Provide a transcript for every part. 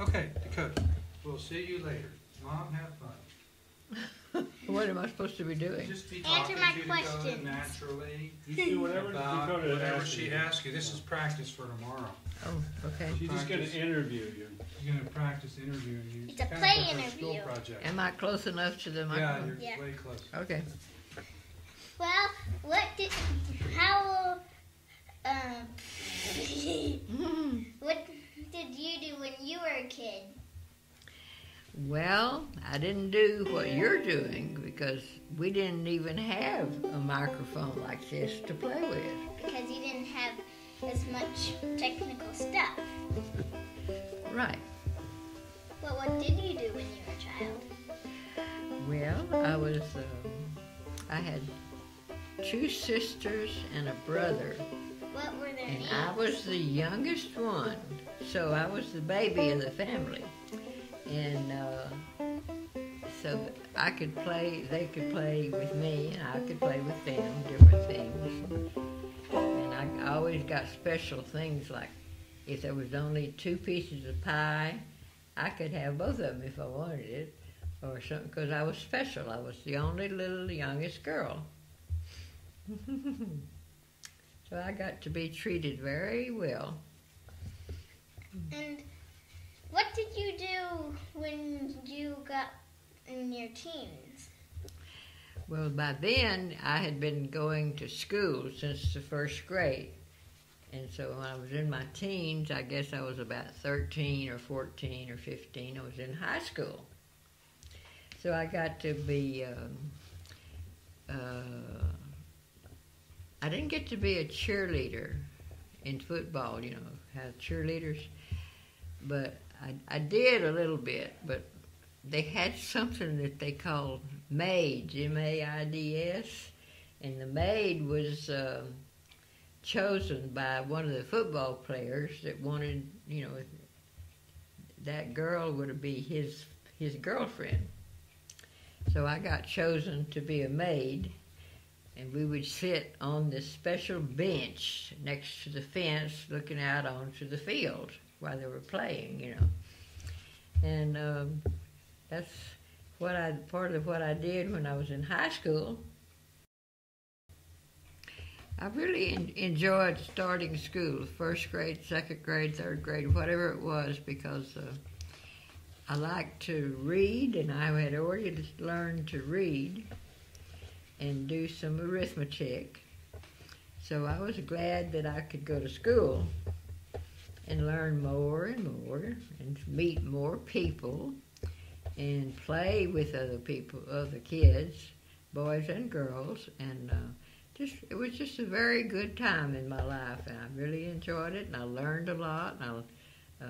Okay, Dakota, we'll see you later. Mom, have fun. What am I supposed to be doing? Just be Answer talking my to Dakota questions. naturally Just do whatever about Dakota whatever asks she you. asks you. This is practice for tomorrow. Oh, okay. She's just going to interview you. You're going to practice interviewing you. It's a kind of play like her interview. School project. Am I close enough to the Yeah, microphone? you're Yeah. way close. Okay. Well, how what did you do when you were a kid? Well, I didn't do what you're doing because we didn't even have a microphone like this to play with. Because you didn't have as much technical stuff. Right. Well, what did you do when you were a child? Well, I had 2 sisters and a brother, What were their and names? I was the youngest one, so I was the baby of the family. And so I could play, they could play with me, and I could play with them, different things. And I always got special things, like if there was only 2 pieces of pie, I could have both of them if I wanted it, or something, because I was special. I was the only little youngest girl. So I got to be treated very well. And what did you do when you got in your teens? Well, by then, I had been going to school since the 1st grade. And so when I was in my teens, I guess I was about 13 or 14 or 15. I was in high school. So I got to be, I didn't get to be a cheerleader in football, you know, have cheerleaders. But I did a little bit, but they had something that they called maids, M-A-I-D-S, and the maid was chosen by one of the football players that wanted, you know, that girl would be his girlfriend. So I got chosen to be a maid, and we would sit on this special bench next to the fence looking out onto the field while they were playing, you know. And that's part of what I did when I was in high school. I really enjoyed starting school, 1st grade, 2nd grade, 3rd grade, whatever it was, because I liked to read, and I had already learned to read and do some arithmetic. So I was glad that I could go to school and learn more and more and meet more people and play with other people, other kids, boys and girls, and it was just a very good time in my life, and I really enjoyed it, and I learned a lot, and I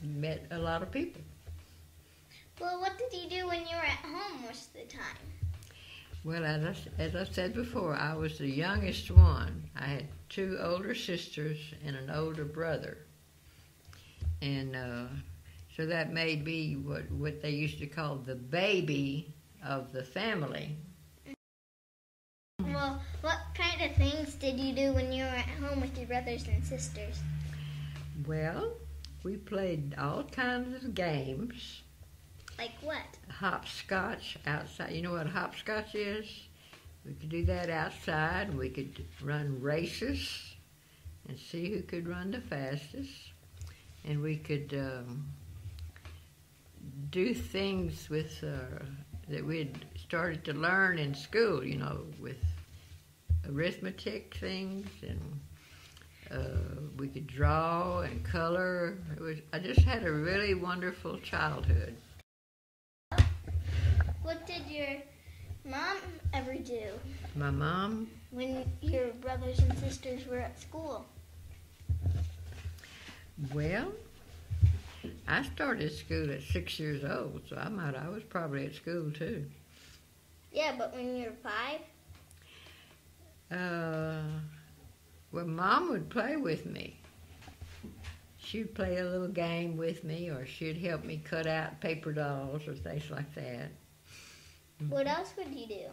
met a lot of people. Well, what did you do when you were at home most of the time? Well, as I said before, I was the youngest one. I had 2 older sisters and an older brother. And so that made me what they used to call the baby of the family. Well, what kind of things did you do when you were at home with your brothers and sisters? Well, we played all kinds of games. Like what? Hopscotch outside. You know what hopscotch is? We could do that outside. We could run races and see who could run the fastest. And we could do things with that we'd started to learn in school, you know, with arithmetic things, and we could draw and color. I just had a really wonderful childhood. What did your mom ever do? My mom? When your brothers and sisters were at school? Well, I started school at 6 years old, so I was probably at school too. Yeah, but when you were 5? Well, Mom would play with me. She'd play a little game with me, or she'd help me cut out paper dolls or things like that. What else would you do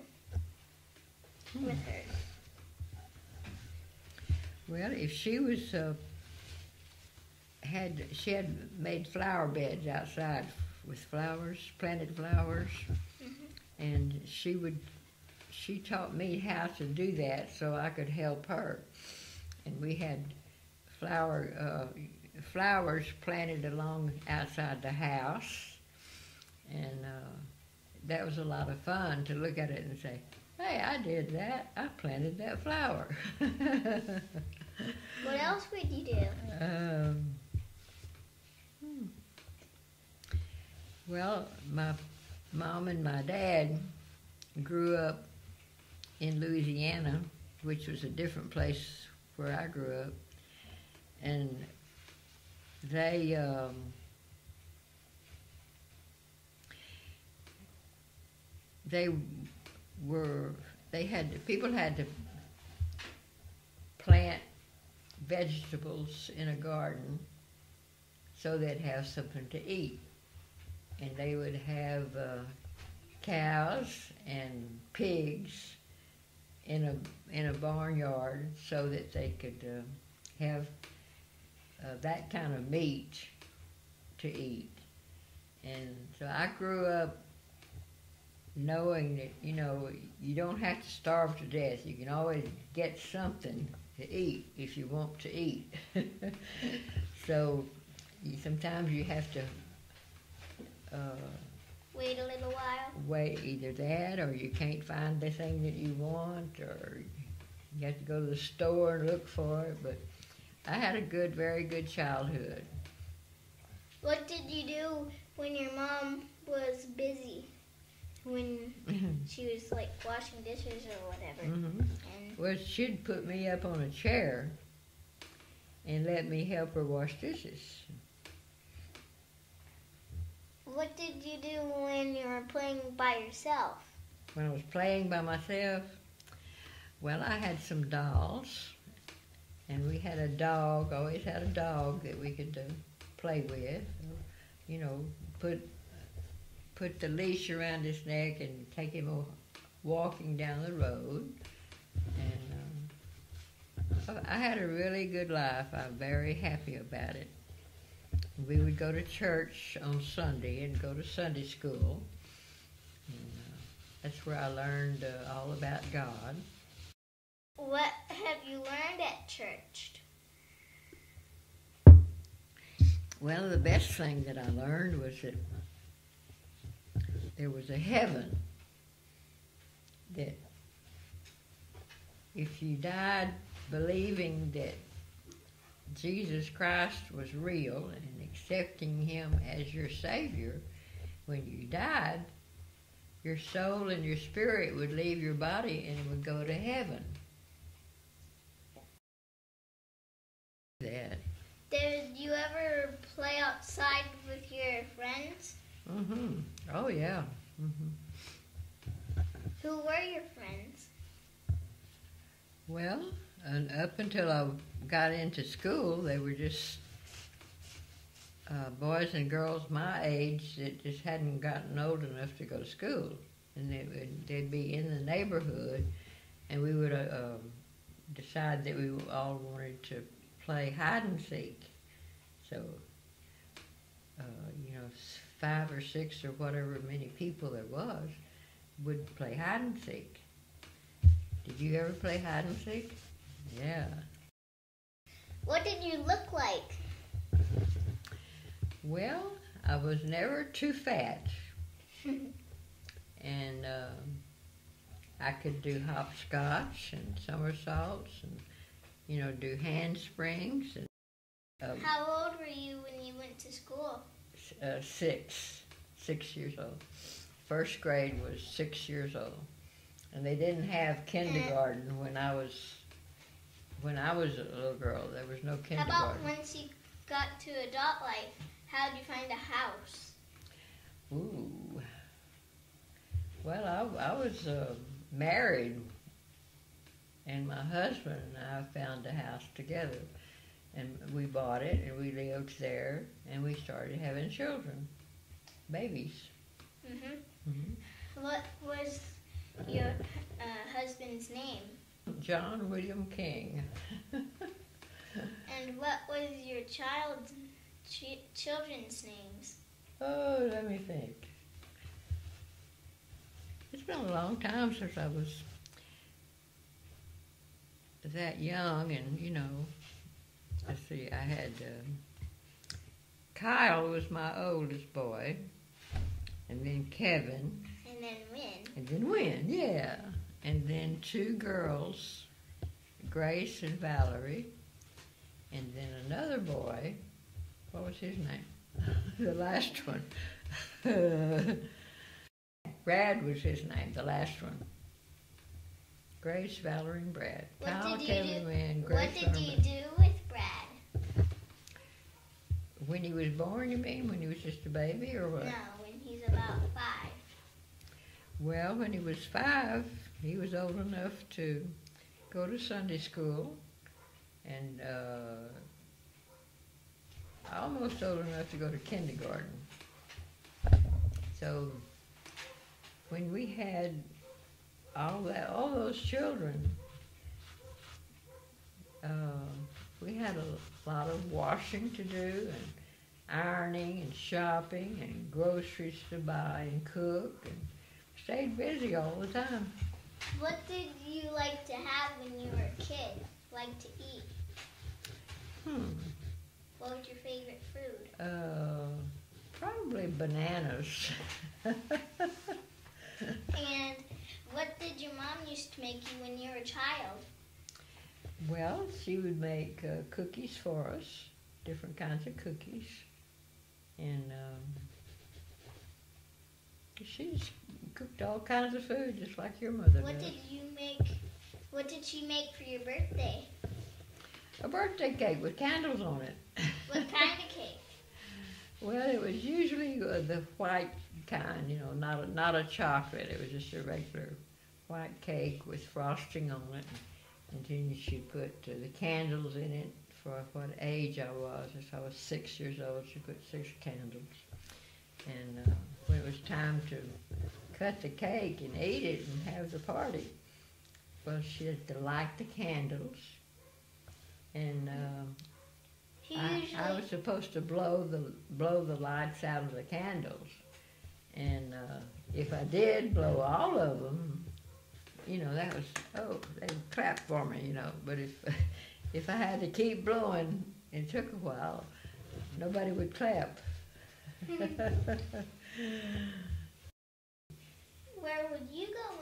with her? Well, if she was she had made flower beds outside with flowers, planted flowers, and she taught me how to do that so I could help her. And we had flowers planted along outside the house, and that was a lot of fun to look at it and say, hey, I did that. I planted that flower. What else would you do? Well, my mom and my dad grew up in Louisiana, which was a different place where I grew up, and they people had to plant vegetables in a garden so they'd have something to eat. And they would have cows and pigs in a barnyard so that they could have that kind of meat to eat. And so I grew up knowing that, you don't have to starve to death. You can always get something to eat if you want to eat. So sometimes you have to wait a little while. Wait, either that, or you can't find the thing that you want, or you have to go to the store and look for it. But I had a very good childhood. What did you do when your mom was busy? When she was like washing dishes or whatever? Mm-hmm. Well, she'd put me up on a chair and let me help her wash dishes. What did you do when you were playing by yourself? When I was playing by myself, well, I had some dolls, and we had a dog, always had a dog that we could play with. Put the leash around his neck and take him walking down the road. And I had a really good life. I'm very happy about it. We would go to church on Sunday and go to Sunday school. And, that's where I learned all about God. What have you learned at church? Well, the best thing that I learned was that there was a heaven, that if you died believing that Jesus Christ was real and accepting him as your Savior, when you died, your soul and your spirit would leave your body and it would go to heaven. That. Did you ever play outside with your friends? Mm-hmm. Oh, yeah. Mm-hmm. Who were your friends? Well, and up until I got into school, they were just boys and girls my age that just hadn't gotten old enough to go to school. And they'd be in the neighborhood, and we would decide that we all wanted to play hide and seek. So, 5 or 6 or whatever many people there was would play hide and seek. Did you ever play hide and seek? Yeah. What did you look like? Well, I was never too fat. And I could do hopscotch and somersaults and, do handsprings. And, How old were you when you went to school? 6 years old. First grade was 6 years old. And they didn't have kindergarten when I was a little girl. There was no kindergarten. How about once you got to adult life, how did you find a house? Ooh. Well, I was married, and my husband and I found a house together. And we bought it, and we lived there, and we started having children, babies. What was your husband's name? John William King. And what was your child's children's names? Oh, let me think. It's been a long time since I was that young, and let's see, I had Kyle was my oldest boy, and then Kevin, And then Win. and then Wynn, yeah, and then two girls, Grace and Valerie, and then another boy. What was his name? The last one. Brad was his name, the last one. Grace, Valerie, and Brad. Kyle, Kevin, Wynn, Grace, What did you Valerie. do with Brad? When he was born, you mean? When he was just a baby, or what? No, when he's about 5. Well, when he was 5, he was old enough to go to Sunday school, and almost old enough to go to kindergarten. So when we had all those children, we had a lot of washing to do, and ironing, and shopping, and groceries to buy, and cook, and stayed busy all the time. What did you like to have when you were a kid? Like to eat? What was your favorite food? Probably bananas. And what did your mom used to make you when you were a child? Well, she would make cookies for us, different kinds of cookies, and she just cooked all kinds of food, just like your mother What does. did you make? What did she make for your birthday? A birthday cake with candles on it. What kind of cake? Well, it was usually the white kind, not a chocolate. It was just a regular white cake with frosting on it. And then she put the candles in it for what age I was. If I was 6 years old, she put 6 candles. And when it was time to cut the cake and eat it and have the party, well, she had to light the candles. And I was supposed to blow the lights out of the candles. And if I did blow all of them, that was, they would clap for me, But if I had to keep blowing, it took a while, nobody would clap. Where would you go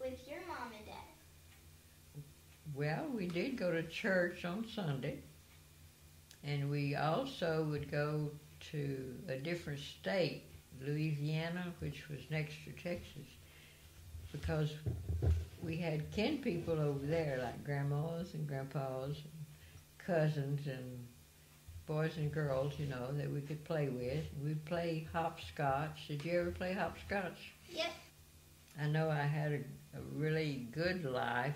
with your mom and dad? Well, we did go to church on Sunday, and we also would go to a different state, Louisiana, which was next to Texas, because we had kin people over there, like grandmas and grandpas, and cousins and boys and girls, that we could play with. We'd play hopscotch. Did you ever play hopscotch? Yep. I know I had a really good life.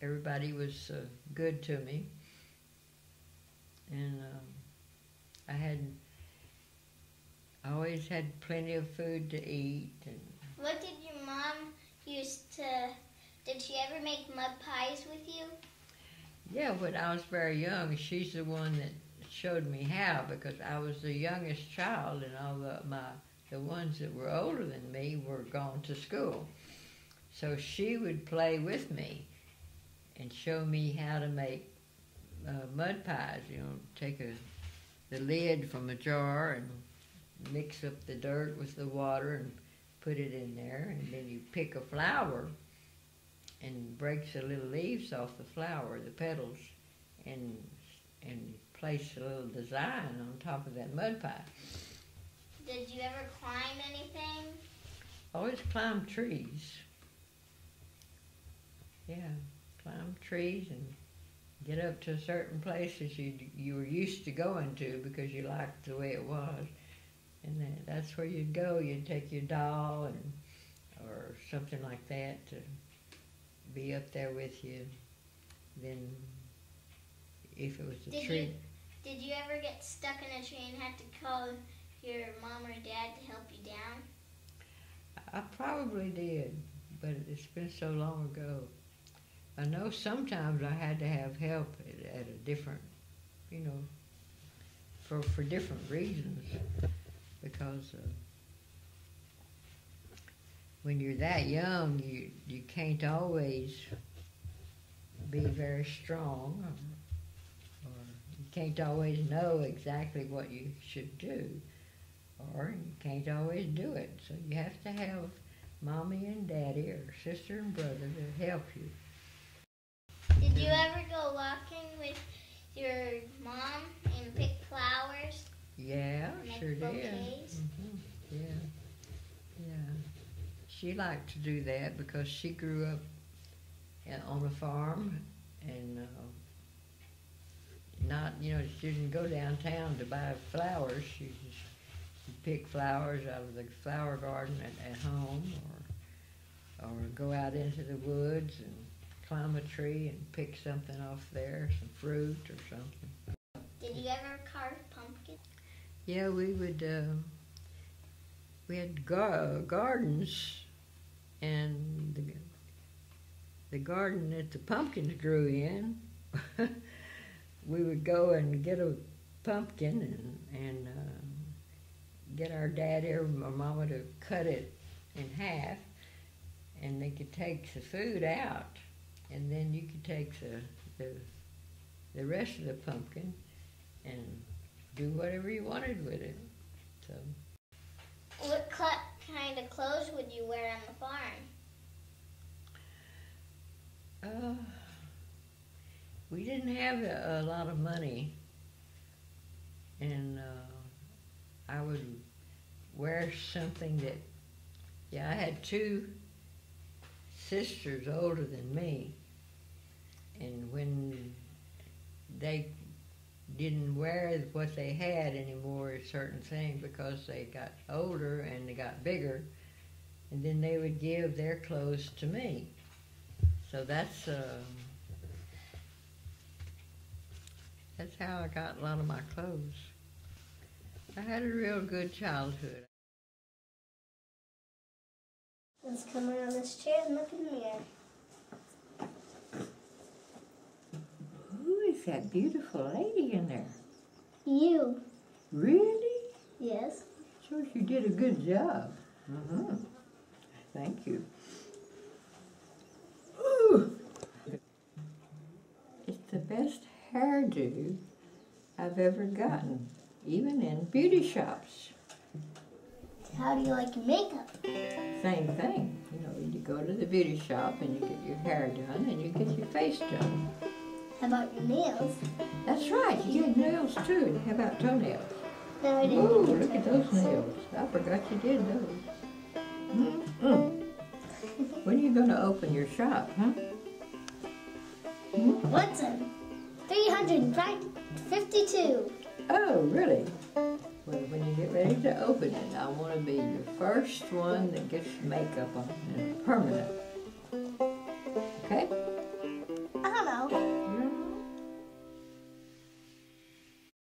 Everybody was good to me. And I always had plenty of food to eat. And What did your mom did she ever make mud pies with you? yeah, when I was very young, she's the one that showed me how, because I was the youngest child, and all the ones that were older than me were gone to school. So she would play with me and show me how to make mud pies. Take the lid from a jar and mix up the dirt with the water and put it in there, and then you pick a flower and breaks the little leaves off the flower, the petals, and place a little design on top of that mud pie. Did you ever climb anything? Always climb trees. Yeah, climb trees and get up to certain places you were used to going to because you liked the way it was. And that's where you'd go. You'd take your doll or something like that to be up there with you. Then if it was a tree. Did you ever get stuck in a tree and had to call your mom or dad to help you down? I probably did, but it's been so long ago. I know sometimes I had to have help at a different, for different reasons. Because when you're that young, you can't always be very strong, or you can't always know exactly what you should do, or you can't always do it. So you have to have mommy and daddy or sister and brother to help you. Did you ever go walking with your mom and pick flowers? Yeah, Make sure did. bouquets? Yeah, yeah. She liked to do that because she grew up on a farm, and she didn't go downtown to buy flowers. She pick flowers out of the flower garden at home, or go out into the woods and climb a tree and pick something off there, some fruit or something. Did you ever carve pumpkins? Yeah, we would. We had gardens, and the garden that the pumpkins grew in, we would go and get a pumpkin and get our daddy or my mama to cut it in half, and they could take the food out, and then you could take the rest of the pumpkin and do whatever you wanted with it. So. What kind of clothes would you wear on the farm? We didn't have a lot of money, and I would wear something that, I had two sisters older than me, and when they didn't wear what they had anymore, a certain thing, because they got older and they got bigger, and then they would give their clothes to me. So that's how I got a lot of my clothes. I had a real good childhood. Let's come around this chair and look in the mirror. Who is that beautiful lady in there? You. Really? Yes. Shows you did a good job. Thank you. Ooh. It's the best hairdo I've ever gotten, even in beauty shops. How do you like your makeup? Same thing. You go to the beauty shop and you get your hair done and you get your face done. How about your nails? That's right, you get nails too. How about toenails? No, I didn't. Ooh, look at those nails. I forgot you did those. When are you going to open your shop, huh? What's it? 352. Oh, really? Well, when you get ready to open it, I want to be your first one that gets makeup on, and permanent.